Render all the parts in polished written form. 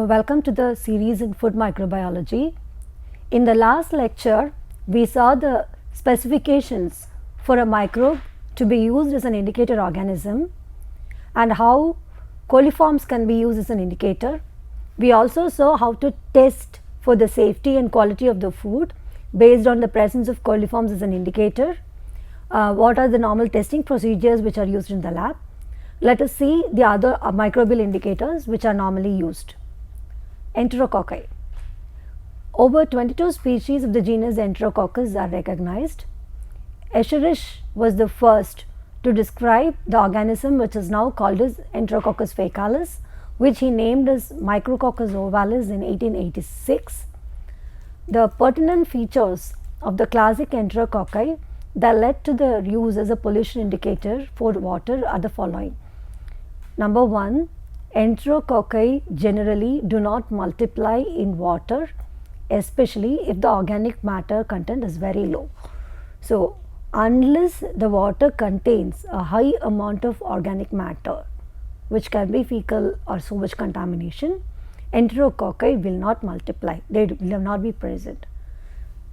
Welcome to the series in food microbiology. In the last lecture, we saw the specifications for a microbe to be used as an indicator organism and how coliforms can be used as an indicator. We also saw how to test for the safety and quality of the food based on the presence of coliforms as an indicator. What are the normal testing procedures which are used in the lab? Let us see the other microbial indicators which are normally used. Enterococci. Over 22 species of the genus Enterococcus are recognized. Escherichia was the first to describe the organism which is now called as Enterococcus faecalis, which he named as Micrococcus ovalis in 1886. The pertinent features of the classic Enterococci that led to the use as a pollution indicator for water are the following. Number one, Enterococci generally do not multiply in water, especially if the organic matter content is very low. So, unless the water contains a high amount of organic matter, which can be fecal or sewage contamination, Enterococci will not multiply, they will not be present.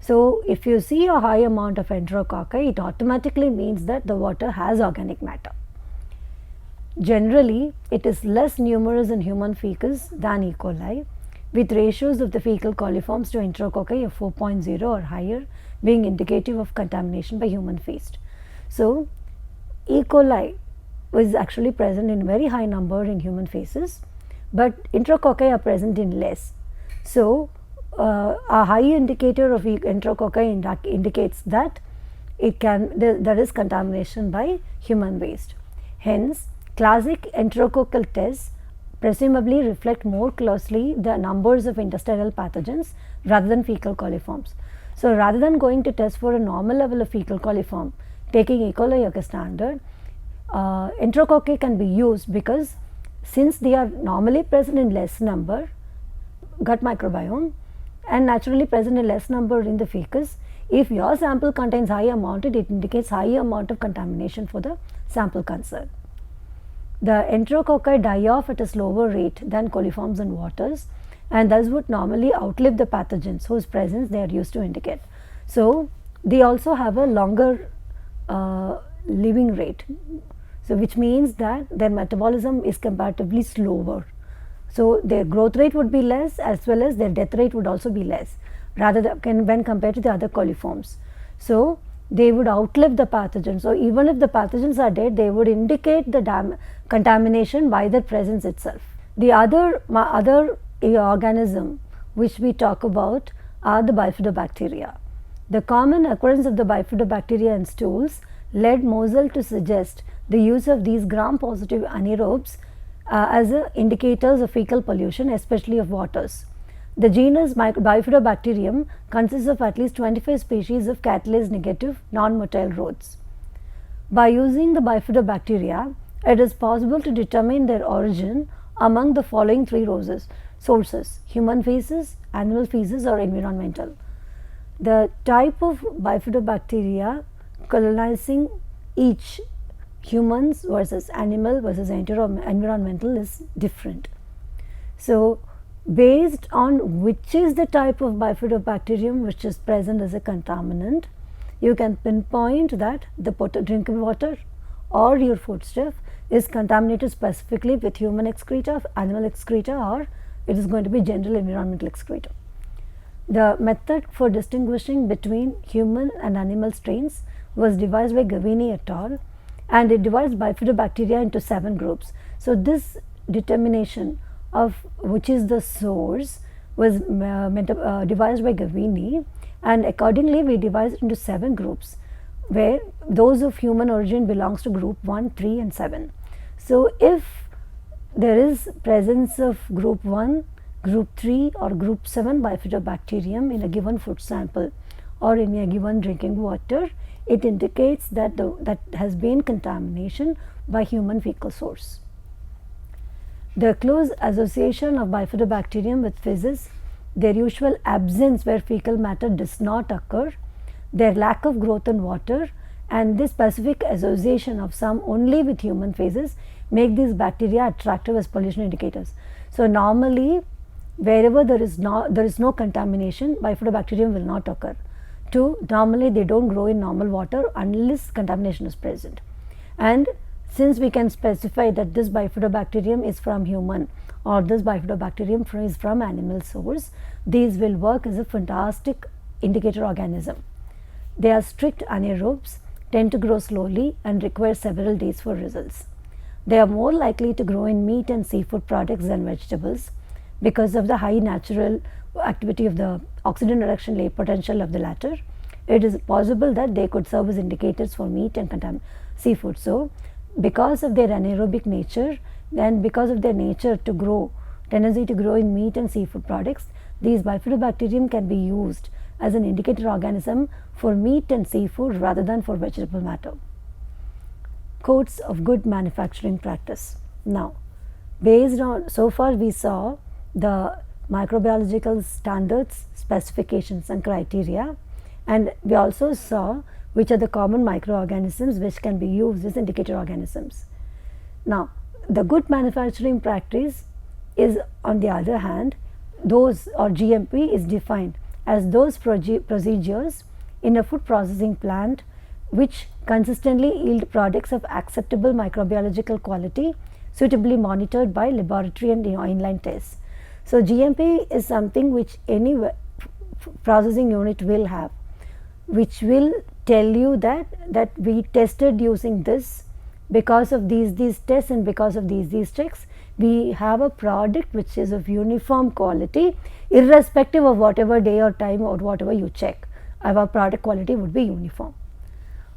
So, if you see a high amount of Enterococci, it automatically means that the water has organic matter. Generally, it is less numerous in human fecus than E. coli, with ratios of the fecal coliforms to Enterococci of 4.0 or higher being indicative of contamination by human feces. So, E. coli is actually present in very high number in human feces, but Enterococci are present in less. So, a high indicator of Enterococci indicates that there is contamination by human waste. Hence, classic enterococcal tests presumably reflect more closely the numbers of intestinal pathogens rather than fecal coliforms. So, rather than going to test for a normal level of fecal coliform, taking E. coli as a standard, Enterococci can be used because since they are normally present in less number, gut microbiome, and naturally present in less number in the fecus, if your sample contains high amount, it indicates high amount of contamination for the sample concerned. The Enterococci die off at a slower rate than coliforms and waters, and thus would normally outlive the pathogens whose presence they are used to indicate. So, they also have a longer living rate, so which means that their metabolism is comparatively slower. So, their growth rate would be less as well as their death rate would also be less rather than when compared to the other coliforms. So, they would outlive the pathogen. So, even if the pathogens are dead, they would indicate the contamination by their presence itself. The other organism which we talk about are the bifidobacteria. The common occurrence of the bifidobacteria in stools led Mosel to suggest the use of these gram-positive anaerobes as indicators of fecal pollution, especially of waters. The genus Bifidobacterium consists of at least 25 species of catalase negative non-motile rods. By using the bifidobacteria, it is possible to determine their origin among the following three sources: human feces, animal feces, or environmental. The type of bifidobacteria colonizing each humans versus animal versus environmental is different. So, based on which is the type of bifidobacterium which is present as a contaminant, you can pinpoint that the drinking water or your foodstuff is contaminated specifically with human excreta, animal excreta, or it is going to be general environmental excreta. The method for distinguishing between human and animal strains was devised by Gavini et al., and it divides bifidobacteria into 7 groups. So, this determination of which is the source was devised by Gavini, and accordingly we divide it into 7 groups, where those of human origin belongs to group 1, 3 and 7. So, if there is presence of group 1, group 3 or group 7 bifidobacterium in a given food sample or in a given drinking water, it indicates that that has been contamination by human fecal source. The close association of bifidobacterium with feces, their usual absence where fecal matter does not occur, their lack of growth in water, and this specific association of some only with human feces make these bacteria attractive as pollution indicators. So, normally wherever there is no contamination, bifidobacterium will not occur. 2, normally they don't grow in normal water unless contamination is present. And since we can specify that this bifidobacterium is from human or this bifidobacterium is from animal source, these will work as a fantastic indicator organism. They are strict anaerobes, tend to grow slowly and require several days for results. They are more likely to grow in meat and seafood products than vegetables because of the high natural activity of the oxidant reduction potential of the latter. It is possible that they could serve as indicators for meat and seafood. So, because of their anaerobic nature and because of their nature to grow, tendency to grow in meat and seafood products, these bifidobacterium can be used as an indicator organism for meat and seafood rather than for vegetable matter. Codes of good manufacturing practice. Now, based on, so far we saw the microbiological standards, specifications and criteria, and we also saw which are the common microorganisms which can be used as indicator organisms. Now, the good manufacturing practice is, on the other hand, those, or GMP is defined as those procedures in a food processing plant which consistently yield products of acceptable microbiological quality, suitably monitored by laboratory and inline tests. So, GMP is something which any processing unit will have, which will tell you that we tested using this, because of these tests and because of these checks, we have a product which is of uniform quality irrespective of whatever day or time or whatever you check. Our product quality would be uniform.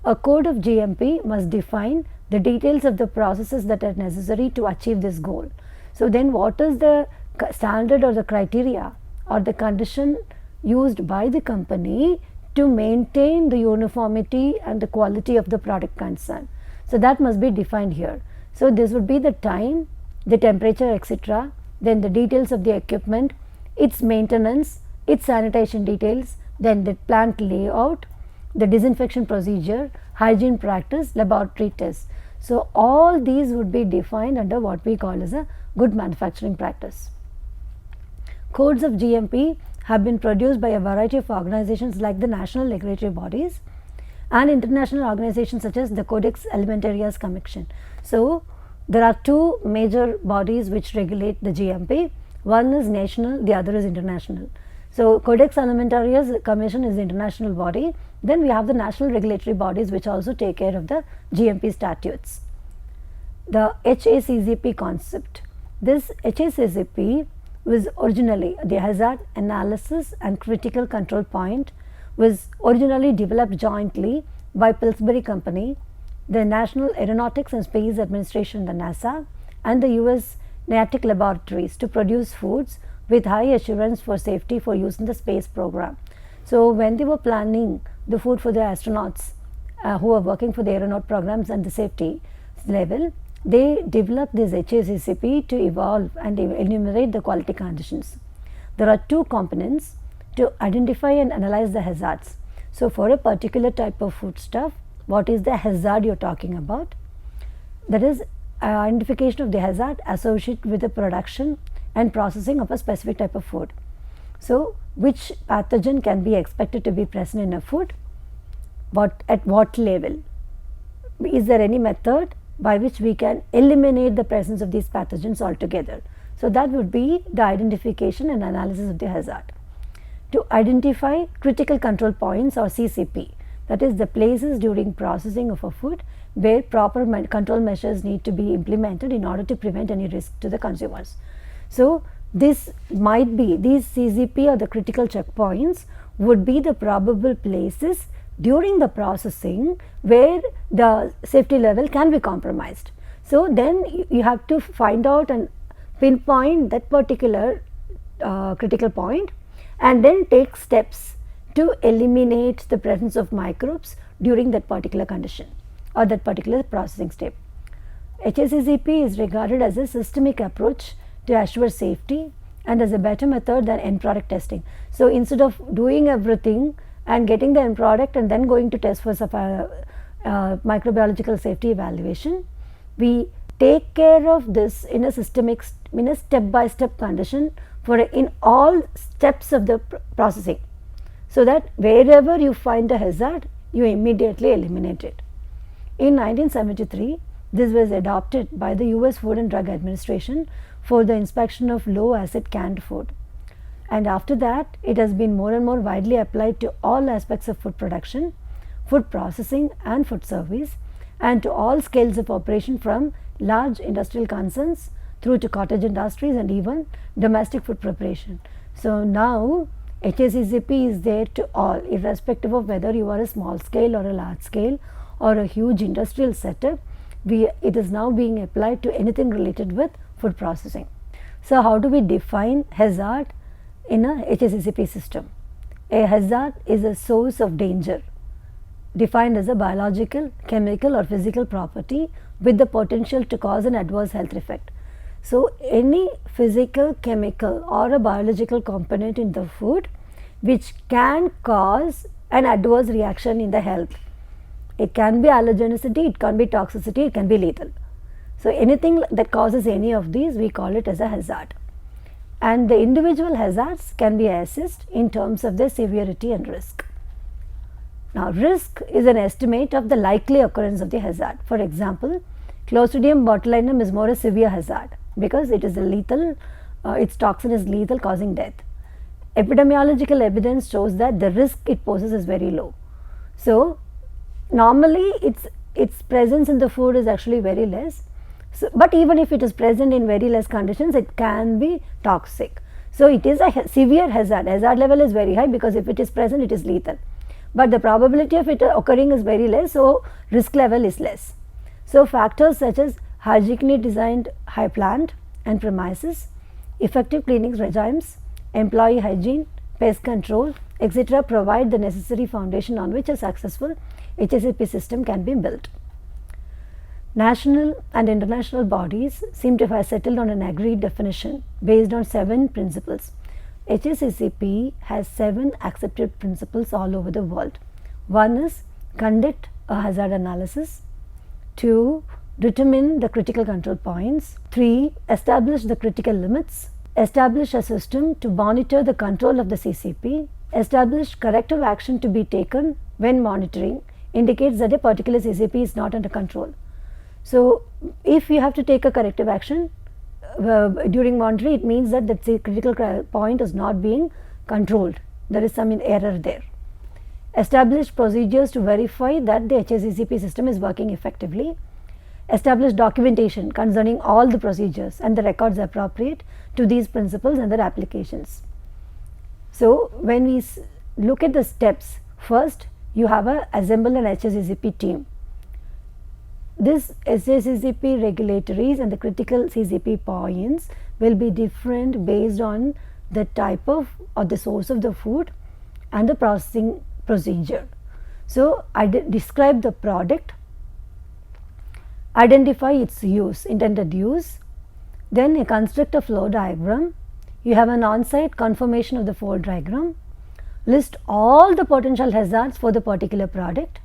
A code of GMP must define the details of the processes that are necessary to achieve this goal. So, then what is the standard or the criteria or the condition used by the company to maintain the uniformity and the quality of the product concerned? So, that must be defined here. So, this would be the time, the temperature, etc., then the details of the equipment, its maintenance, its sanitation details, then the plant layout, the disinfection procedure, hygiene practice, laboratory tests. So, all these would be defined under what we call as a good manufacturing practice. Codes of GMP have been produced by a variety of organizations like the national regulatory bodies and international organizations such as the Codex Alimentarius Commission. So, there are two major bodies which regulate the GMP. One is national, the other is international. So, Codex Alimentarius Commission is the international body. Then we have the national regulatory bodies which also take care of the GMP statutes. The HACCP concept. This HACCP was originally the Hazard Analysis and Critical Control Point, was originally developed jointly by Pillsbury Company, the National Aeronautics and Space Administration, the NASA, and the US NATIC laboratories to produce foods with high assurance for safety for use in the space program. So, when they were planning the food for the astronauts who are working for the aeronaut programs and the safety level, they developed this HACCP to evolve and enumerate the quality conditions. There are two components to identify and analyze the hazards. So, for a particular type of foodstuff, what is the hazard you are talking about? That is identification of the hazard associated with the production and processing of a specific type of food. So, which pathogen can be expected to be present in a food? At what level? Is there any method by which we can eliminate the presence of these pathogens altogether? So, that would be the identification and analysis of the hazard. To identify critical control points or CCP, that is the places during processing of a food where proper control measures need to be implemented in order to prevent any risk to the consumers. So, this might be, these CCP or the critical checkpoints would be the probable places during the processing where the safety level can be compromised. So, then you have to find out and pinpoint that particular critical point and then take steps to eliminate the presence of microbes during that particular condition or that particular processing step. HACCP is regarded as a systemic approach to assure safety and as a better method than end product testing. So, instead of doing everything and getting the end product and then going to test for microbiological safety evaluation, we take care of this in a systemic, in a step by step condition for in all steps of the processing, so that wherever you find a hazard, you immediately eliminate it. In 1973, this was adopted by the US Food and Drug Administration for the inspection of low acid canned food. And after that, it has been more and more widely applied to all aspects of food production, food processing and food service, and to all scales of operation from large industrial concerns through to cottage industries and even domestic food preparation. So now HACCP is there to all, irrespective of whether you are a small scale or a large scale or a huge industrial setup. It is now being applied to anything related with food processing. So how do we define hazard in a HACCP system? A hazard is a source of danger, defined as a biological, chemical or physical property with the potential to cause an adverse health effect. So any physical, chemical or a biological component in the food which can cause an adverse reaction in the health. It can be allergenicity, it can be toxicity, it can be lethal. So anything that causes any of these, we call it as a hazard. And the individual hazards can be assessed in terms of their severity and risk. Now, risk is an estimate of the likely occurrence of the hazard. For example, Clostridium botulinum is more a severe hazard because it is a lethal, its toxin is lethal, causing death. Epidemiological evidence shows that the risk it poses is very low. So normally its presence in the food is actually very less. So, but even if it is present in very less conditions, it can be toxic. So it is a severe hazard. Hazard level is very high because if it is present, it is lethal. But the probability of it occurring is very less, so risk level is less. So factors such as hygienically designed high plant and premises, effective cleaning regimes, employee hygiene, pest control, etc. provide the necessary foundation on which a successful HACCP system can be built. National and international bodies seem to have settled on an agreed definition based on 7 principles. HACCP has 7 accepted principles all over the world. 1 is conduct a hazard analysis. 2. Determine the critical control points. 3. Establish the critical limits. Establish a system to monitor the control of the CCP. Establish corrective action to be taken when monitoring indicates that a particular CCP is not under control. So if you have to take a corrective action during monitoring, it means that the critical point is not being controlled. There is some error there. Establish procedures to verify that the HACCP system is working effectively. Establish documentation concerning all the procedures and the records appropriate to these principles and their applications. So when we look at the steps, first you have to assemble an HACCP team. This HACCP regulatories and the critical CCP points will be different based on the type of or the source of the food and the processing procedure. So describe the product, identify its use, intended use, then you construct a flow diagram, you have an on-site confirmation of the flow diagram, list all the potential hazards for the particular product,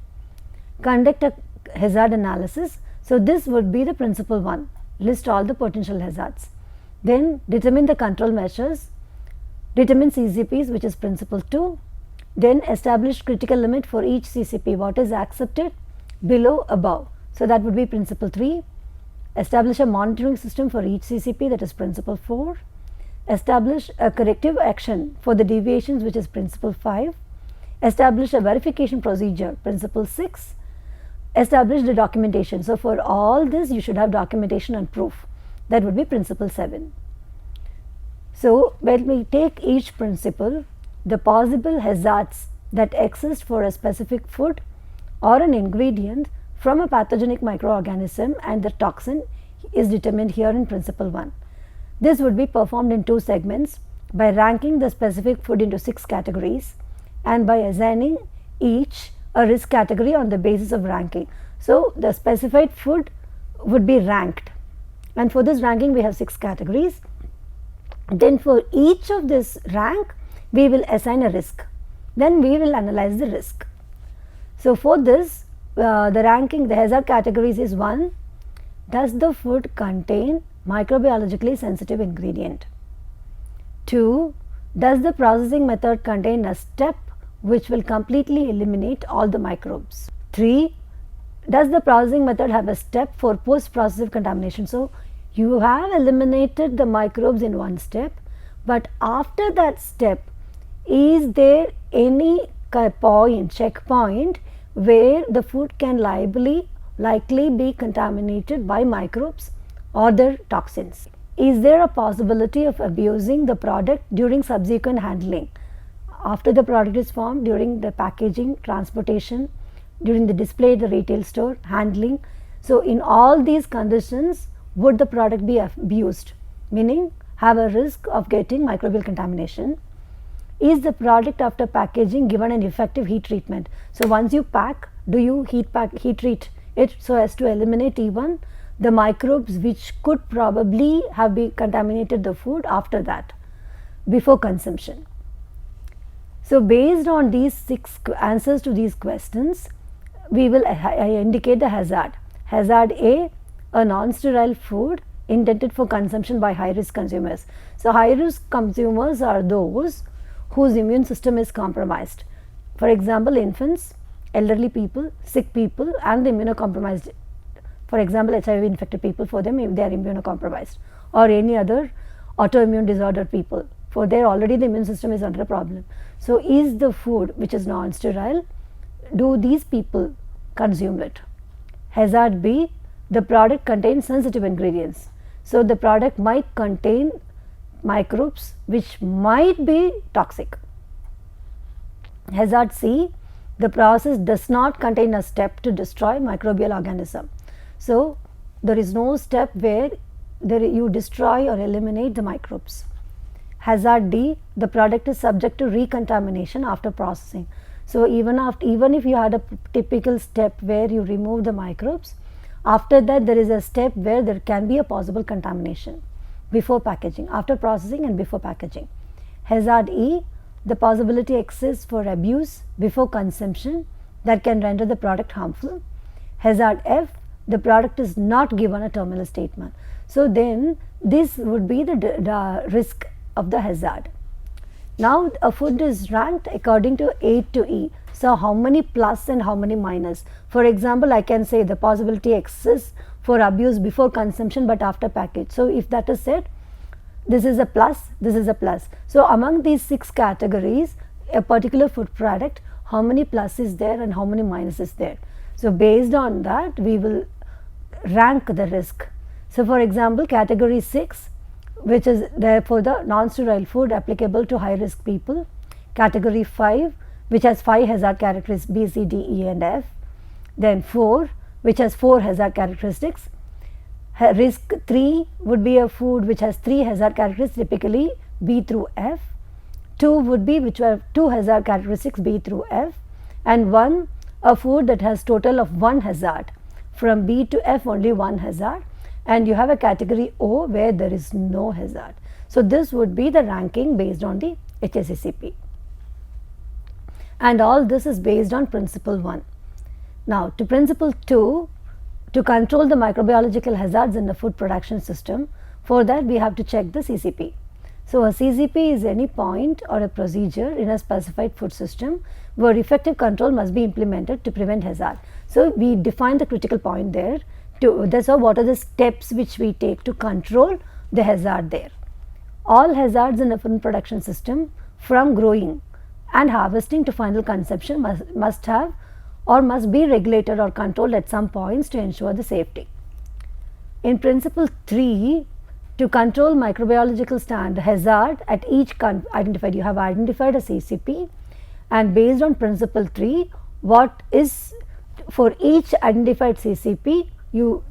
conduct a hazard analysis. So this would be the principle 1, list all the potential hazards. Then determine the control measures, determine CCPs, which is principle 2, then establish critical limit for each CCP, what is accepted, below, above. So that would be principle 3. Establish a monitoring system for each CCP, that is principle 4. Establish a corrective action for the deviations, which is principle 5. Establish a verification procedure, principle 6. Establish the documentation. So for all this you should have documentation and proof, that would be principle 7. So when we take each principle, the possible hazards that exist for a specific food or an ingredient from a pathogenic microorganism and the toxin is determined here in principle 1. This would be performed in 2 segments by ranking the specific food into 6 categories and by assigning each a risk category on the basis of ranking. So the specified food would be ranked, and for this ranking we have 6 categories. Then for each of this rank we will assign a risk, then we will analyze the risk. So for this the ranking, the hazard categories is 1. Does the food contain microbiologically sensitive ingredient? 2. Does the processing method contain a step which will completely eliminate all the microbes? 3. Does the processing method have a step for post-processive contamination? So, you have eliminated the microbes in one step, but after that step, is there any checkpoint where the food can likely be contaminated by microbes or their toxins? Is there a possibility of abusing the product during subsequent handling? After the product is formed, during the packaging, transportation, during the display at the retail store, handling. So, in all these conditions, would the product be abused? Meaning, have a risk of getting microbial contamination. Is the product after packaging given an effective heat treatment? So, once you pack, do you heat treat it so as to eliminate even the microbes which could probably have been contaminated the food after that, before consumption? So, based on these 6 answers to these questions, we will indicate the hazard. Hazard A, a non-sterile food intended for consumption by high-risk consumers. So, high-risk consumers are those whose immune system is compromised. For example, infants, elderly people, sick people, and the immunocompromised. For example, HIV infected people, for them if they are immunocompromised, or any other autoimmune disorder people, for there already the immune system is under a problem. So, is the food which is non-sterile, do these people consume it? Hazard B, the product contains sensitive ingredients. So, the product might contain microbes which might be toxic. Hazard C, the process does not contain a step to destroy microbial organism. So, there is no step where you destroy or eliminate the microbes. Hazard D, the product is subject to recontamination after processing. So, even if you had a typical step where you remove the microbes, after that there is a step where there can be a possible contamination before packaging, after processing and before packaging. Hazard E, the possibility exists for abuse before consumption that can render the product harmful. Hazard F, the product is not given a terminal statement. So, then this would be the risk of the hazard. Now, a food is ranked according to A to E. So, how many plus and how many minus? For example, I can say the possibility exists for abuse before consumption but after package. So, if that is said, this is a plus, this is a plus. So, among these 6 categories, a particular food product, how many plus is there and how many minus is there? So, based on that, we will rank the risk. So, for example, category 6, which is there for the non-sterile food applicable to high risk people. Category 5, which has 5 hazard characteristics B, C, D, E and F. Then 4, which has 4 hazard characteristics. Risk 3 would be a food which has 3 hazard characteristics, typically B through F. 2 would be which have 2 hazard characteristics B through F, and 1 a food that has total of 1 hazard. From B to F only 1 hazard, and you have a category O where there is no hazard. So, this would be the ranking based on the HACCP, and all this is based on principle 1. Now, to principle 2, to control the microbiological hazards in the food production system, for that we have to check the CCP. So, a CCP is any point or a procedure in a specified food system where effective control must be implemented to prevent hazard. So, we define the critical point there. That's what are the steps which we take to control the hazard there. All hazards in a food production system, from growing and harvesting to final consumption, must have or must be regulated or controlled at some points to ensure the safety. In principle 3, to control microbiological hazard at each identified, you have identified a CCP, and based on principle 3, what is for each identified CCP, you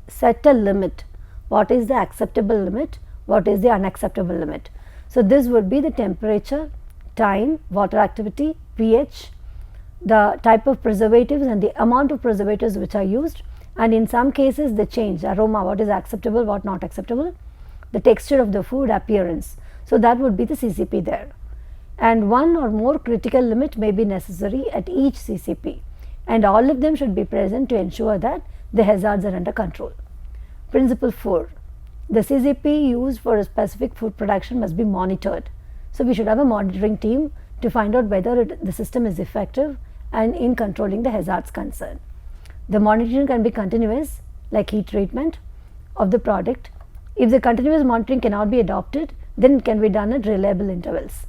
set a limit. What is the acceptable limit? What is the unacceptable limit? So, this would be the temperature, time, water activity, pH, the type of preservatives and the amount of preservatives which are used, and in some cases the change, aroma, what is acceptable, what not acceptable, the texture of the food, appearance. So, that would be the CCP there, and 1 or more critical limit may be necessary at each CCP, and all of them should be present to ensure that the hazards are under control. Principle 4, the CCP used for a specific food production must be monitored. So we should have a monitoring team to find out whether the system is effective and in controlling the hazards concerned. The monitoring can be continuous, like heat treatment of the product. If the continuous monitoring cannot be adopted, then it can be done at reliable intervals.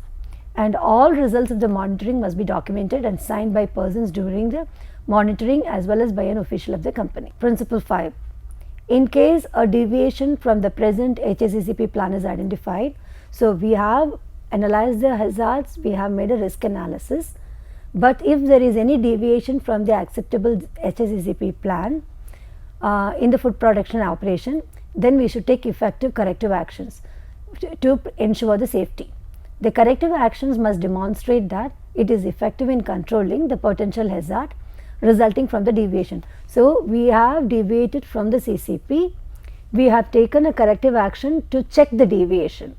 And all results of the monitoring must be documented and signed by persons during the monitoring as well as by an official of the company. Principle 5. In case a deviation from the present HACCP plan is identified, so we have analyzed the hazards, we have made a risk analysis, but if there is any deviation from the acceptable HACCP plan in the food production operation, then we should take effective corrective actions to ensure the safety. The corrective actions must demonstrate that it is effective in controlling the potential hazard resulting from the deviation. So we have deviated from the CCP, we have taken a corrective action to check the deviation.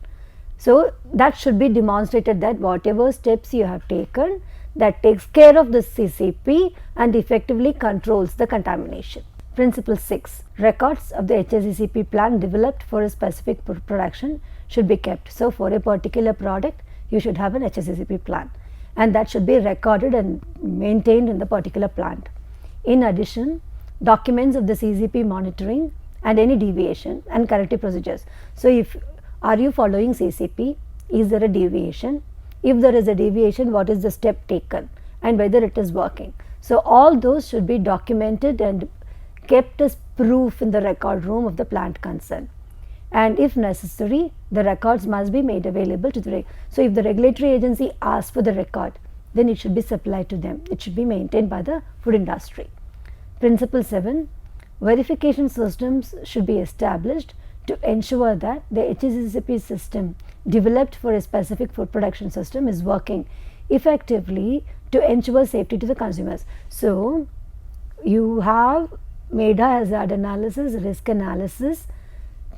So that should be demonstrated that whatever steps you have taken, that takes care of the CCP and effectively controls the contamination. Principle 6. Records of the HACCP plan developed for a specific production should be kept. So for a particular product, you should have an HACCP plan, and that should be recorded and maintained in the particular plant. In addition, documents of the CCP monitoring and any deviation and corrective procedures. So if are you following CCP? Is there a deviation? If there is a deviation, what is the step taken and whether it is working? So all those should be documented and kept as proof in the record room of the plant concerned. And if necessary, the records must be made available to the so if the regulatory agency asks for the record, then it should be supplied to them. It should be maintained by the food industry. Principle 7. Verification systems should be established to ensure that the HACCP system developed for a specific food production system is working effectively to ensure safety to the consumers. So you have made a hazard analysis, risk analysis,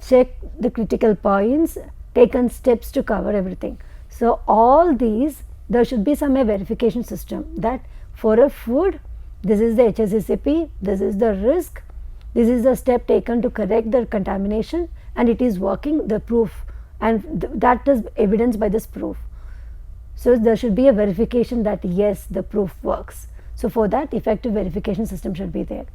check the critical points, taken steps to cover everything. So all these, there should be some verification system that for a food, this is the HACCP, this is the risk, this is the step taken to correct the contamination, and it is working, the proof, and that is evidenced by this proof. So there should be a verification that yes, the proof works. So for that, effective verification system should be there.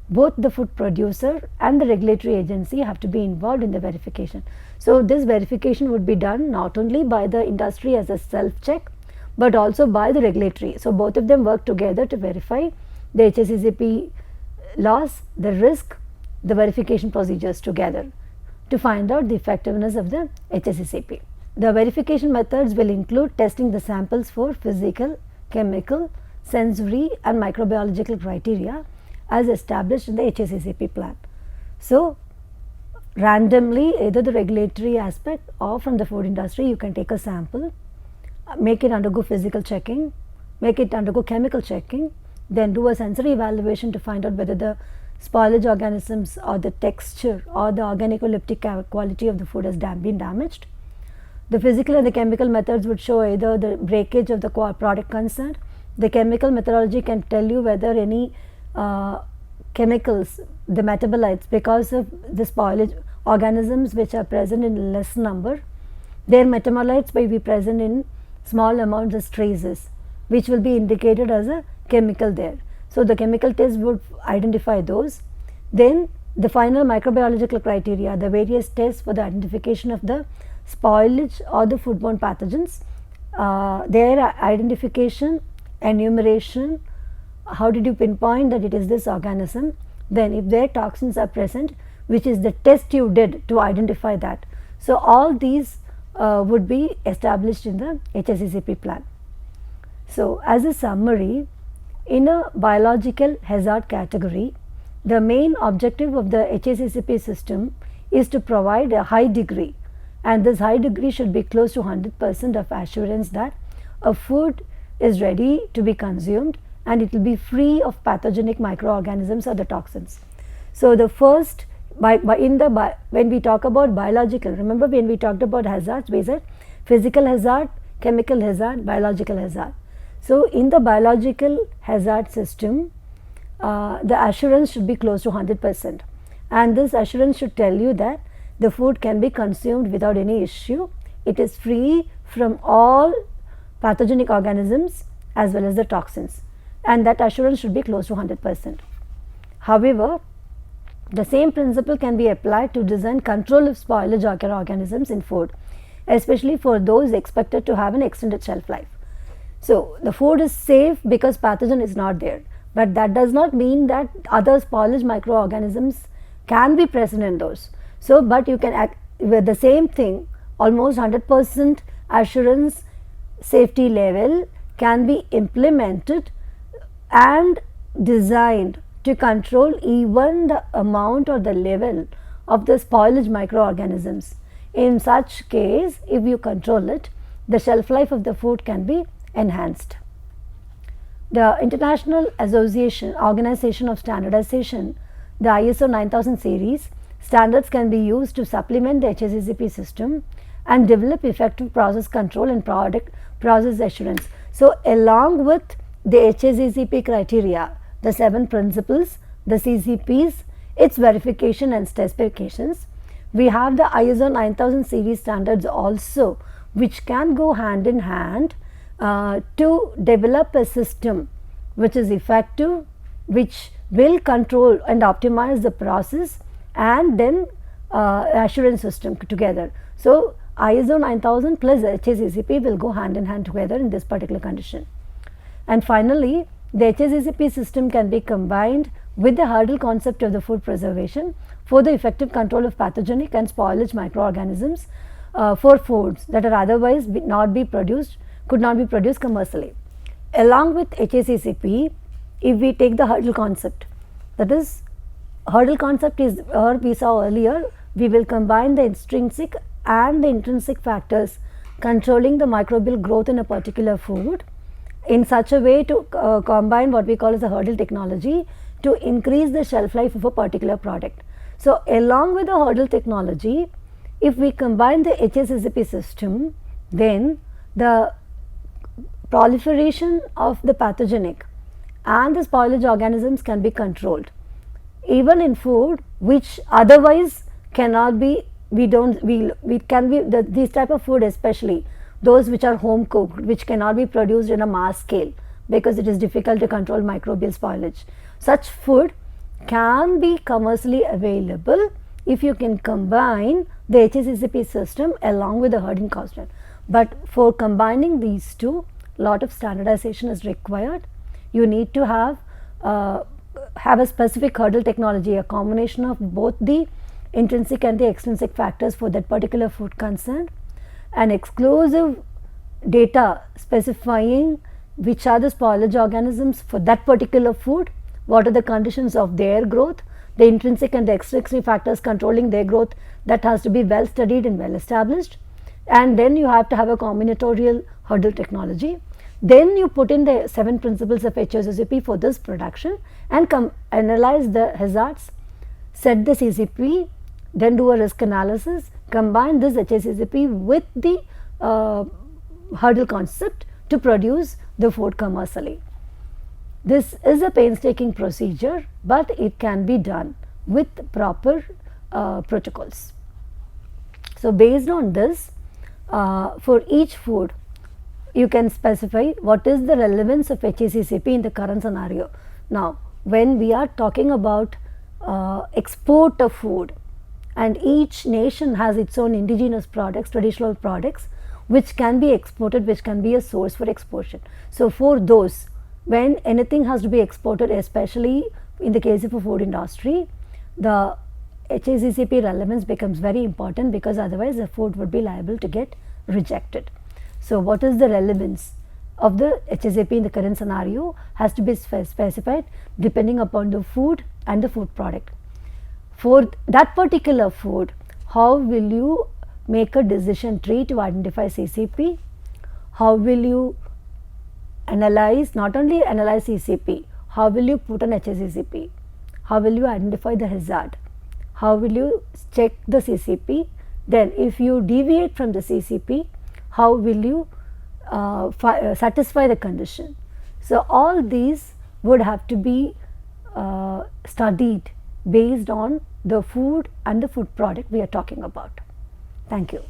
Both the food producer and the regulatory agency have to be involved in the verification. So this verification would be done not only by the industry as a self-check, but also by the regulatory. So both of them work together to verify the HACCP laws, the risk, the verification procedures together to find out the effectiveness of the HACCP. The verification methods will include testing the samples for physical, chemical, sensory and microbiological criteria as established in the HACCP plan. So randomly, either the regulatory aspect or from the food industry, you can take a sample, make it undergo physical checking, make it undergo chemical checking, then do a sensory evaluation to find out whether the spoilage organisms or the texture or the organoleptic quality of the food has been damaged. The physical and the chemical methods would show either the breakage of the product concerned. The chemical methodology can tell you whether any chemicals, the metabolites, because of the spoilage organisms which are present in less number, their metabolites may be present in small amounts as traces, which will be indicated as a chemical there. So the chemical test would identify those. Then the final microbiological criteria, the various tests for the identification of the spoilage or the foodborne pathogens, their identification, enumeration, how did you pinpoint that it is this organism, then if their toxins are present, which is the test you did to identify that. So all these would be established in the HACCP plan. So as a summary, in a biological hazard category, the main objective of the HACCP system is to provide a high degree, and this high degree should be close to 100% of assurance that a food is ready to be consumed and it will be free of pathogenic microorganisms or the toxins. So the first, when we talk about biological, remember when we talked about hazards, we said physical hazard, chemical hazard, biological hazard. So in the biological hazard system, the assurance should be close to 100%, and this assurance should tell you that the food can be consumed without any issue. It is free from all pathogenic organisms as well as the toxins, and that assurance should be close to 100%. However, the same principle can be applied to design control of spoilage occur organisms in food, especially for those expected to have an extended shelf life. So, the food is safe because pathogen is not there, but that does not mean that other spoilage microorganisms can be present in those. So, but you can act with the same thing, almost 100% assurance safety level can be implemented and designed to control even the amount or the level of the spoilage microorganisms. In such case, if you control it, the shelf life of the food can be enhanced. The International Organization of Standardization, the ISO 9000 series, standards can be used to supplement the HACCP system and develop effective process control and product process assurance. So, along with the HACCP criteria, the 7 principles, the CCPs, its verification and specifications, we have the ISO 9000 series standards also, which can go hand in hand to develop a system which is effective, which will control and optimize the process and then assurance system together. So, ISO 9000 plus HACCP will go hand in hand together in this particular condition. And finally, the HACCP system can be combined with the hurdle concept of the food preservation for the effective control of pathogenic and spoilage microorganisms for foods that are otherwise could not be produced commercially. Along with HACCP, if we take the hurdle concept, that is, hurdle concept is, or we saw earlier, we will combine the extrinsic and the intrinsic factors controlling the microbial growth in a particular food in such a way to combine what we call as a hurdle technology to increase the shelf life of a particular product. So, along with the hurdle technology, if we combine the HACCP system, then the proliferation of the pathogenic and the spoilage organisms can be controlled, even in food which otherwise cannot be, these type of food, especially those which are home cooked, which cannot be produced in a mass scale because it is difficult to control microbial spoilage. Such food can be commercially available if you can combine the HACCP system along with the herding constant. But for combining these two, lot of standardization is required. You need to have a specific hurdle technology, a combination of both the intrinsic and the extrinsic factors for that particular food concerned, and exclusive data specifying which are the spoilage organisms for that particular food, what are the conditions of their growth, the intrinsic and the extrinsic factors controlling their growth, that has to be well studied and well established. And then you have to have a combinatorial hurdle technology. Then you put in the 7 principles of HACCP for this production and analyze the hazards, set the CCP, then do a risk analysis, combine this HACCP with the hurdle concept to produce the food commercially. This is a painstaking procedure, but it can be done with proper protocols. So, based on this, for each food, you can specify what is the relevance of HACCP in the current scenario. Now, when we are talking about export of food, and each nation has its own indigenous products, traditional products, which can be exported, which can be a source for exportation. So, for those, when anything has to be exported, especially in the case of a food industry, the HACCP relevance becomes very important, because otherwise the food would be liable to get rejected. So, what is the relevance of the HACCP in the current scenario has to be specified depending upon the food and the food product. For that particular food, how will you make a decision tree to identify CCP? How will you analyze, not only analyze CCP, how will you put an HACCP? How will you identify the hazard? How will you check the CCP? Then if you deviate from the CCP, how will you satisfy the condition? So, all these would have to be studied based on the food and the food product we are talking about. Thank you.